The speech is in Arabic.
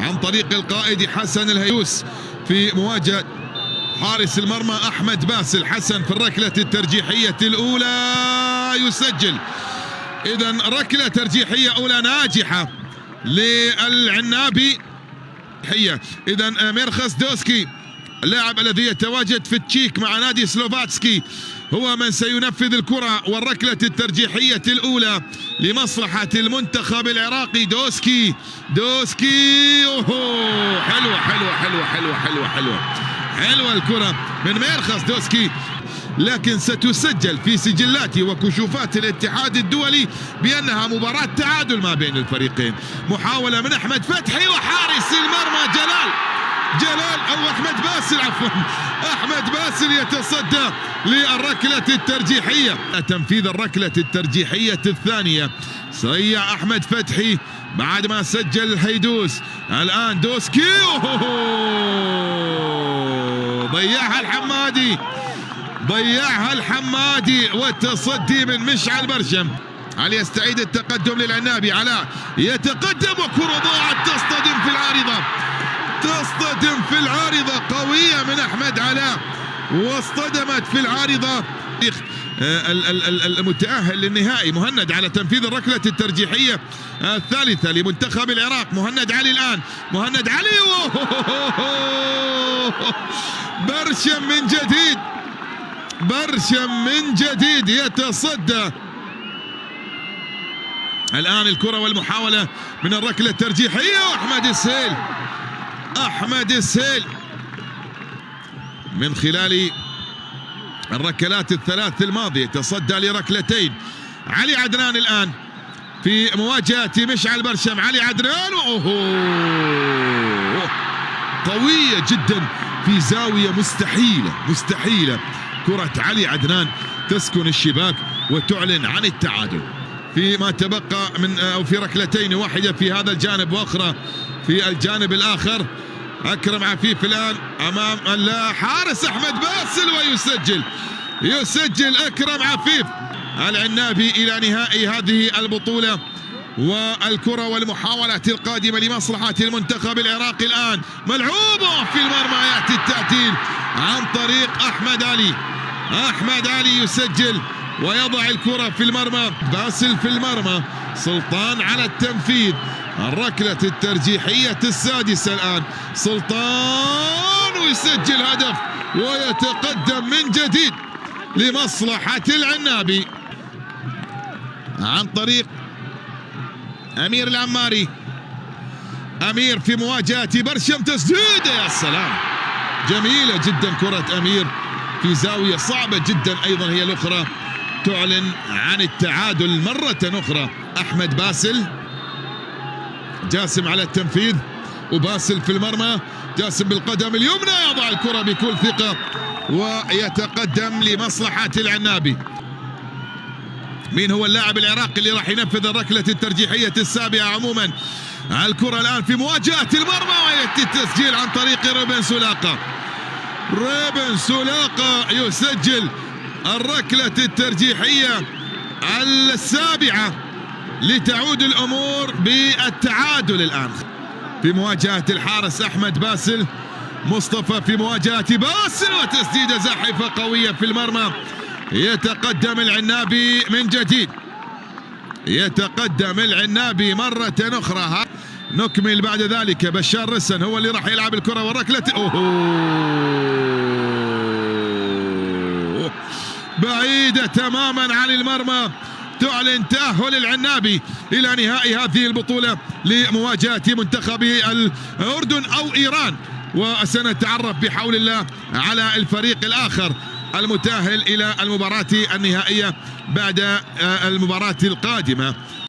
عن طريق القائد حسن الهيوس في مواجهة حارس المرمى أحمد باسل. حسن في الركلة الترجيحية الأولى يسجل. إذا ركلة ترجيحية أولى ناجحة للعنابي. إذا ميرخس دوسكي اللاعب الذي يتواجد في التشيك مع نادي سلوفاتسكي هو من سينفذ الكرة والركلة الترجيحية الأولى لمصلحة المنتخب العراقي. دوسكي أوه حلوة الكرة من ميرخس دوسكي، لكن ستسجل في سجلات وكشوفات الاتحاد الدولي بأنها مباراة تعادل ما بين الفريقين. محاولة من أحمد فتحي وحارس المرمى جلال أو أحمد باسل عفوا، أحمد باسل يتصدى للركلة الترجيحية. تنفيذ الركلة الترجيحية الثانية سيع أحمد فتحي بعد ما سجل الهيدوس. الآن دوسكي ضيعها الحمادي والتصدي من مشعل برشم. علي يستعيد التقدم للعنابي. علاء يتقدم وكرة ضاعت تصطدم في العارضة قوية من أحمد علاء واصطدمت في العارضة. المتأهل للنهائي مهند على تنفيذ الركلة الترجيحية الثالثة لمنتخب العراق. مهند علي الآن، مهند علي برشم من جديد يتصدى. الآن الكرة والمحاولة من الركلة الترجيحية أحمد السيل من خلال الركلات الثلاث الماضية تصدى لركلتين. علي عدنان الآن في مواجهة مشعل برشم. علي عدنان قوية جدا في زاوية مستحيلة. كرة علي عدنان تسكن الشباك وتعلن عن التعادل. فيما تبقى من أو في ركلتين، واحدة في هذا الجانب وأخرى في الجانب الآخر. أكرم عفيف الآن أمام الحارس أحمد باسل ويسجل أكرم عفيف العنابي إلى نهائي هذه البطولة. والكرة والمحاولات القادمة لمصلحة المنتخب العراقي. الآن ملعوبة في المرمى، يأتي التعديل عن طريق أحمد علي يسجل ويضع الكرة في المرمى. باسل في المرمى، سلطان على التنفيذ. الركلة الترجيحية السادسة الآن سلطان ويسجل هدف ويتقدم من جديد لمصلحة العنابي عن طريق أمير العماري. أمير في مواجهة برشم، تسديدة يا سلام، جميلة جدا كرة أمير في زاوية صعبة جدا أيضا هي الأخرى تعلن عن التعادل مرة أخرى. أحمد باسل، جاسم على التنفيذ وباسل في المرمى. جاسم بالقدم اليمنى يضع الكرة بكل ثقة ويتقدم لمصلحة العنابي. مين هو اللاعب العراقي اللي راح ينفذ الركلة الترجيحية السابعة عموما؟ الكرة الآن في مواجهة المرمى ويأتي التسجيل عن طريق ريبن سولاقة يسجل الركلة الترجيحية السابعة لتعود الأمور بالتعادل. الآن في مواجهة الحارس أحمد باسل. مصطفى في مواجهة باسل وتسديدة زاحفة قوية في المرمى. يتقدم العنابي من جديد، يتقدم العنابي مرة أخرى. نكمل بعد ذلك. بشار رسن هو اللي راح يلعب الكرة والركلة. بعيدة تماما عن المرمى. تعلن تأهل العنابي إلى نهائي هذه البطولة لمواجهة منتخب الأردن أو إيران. وسنتعرف بحول الله على الفريق الآخر المتأهل إلى المباراة النهائية بعد المباراة القادمة.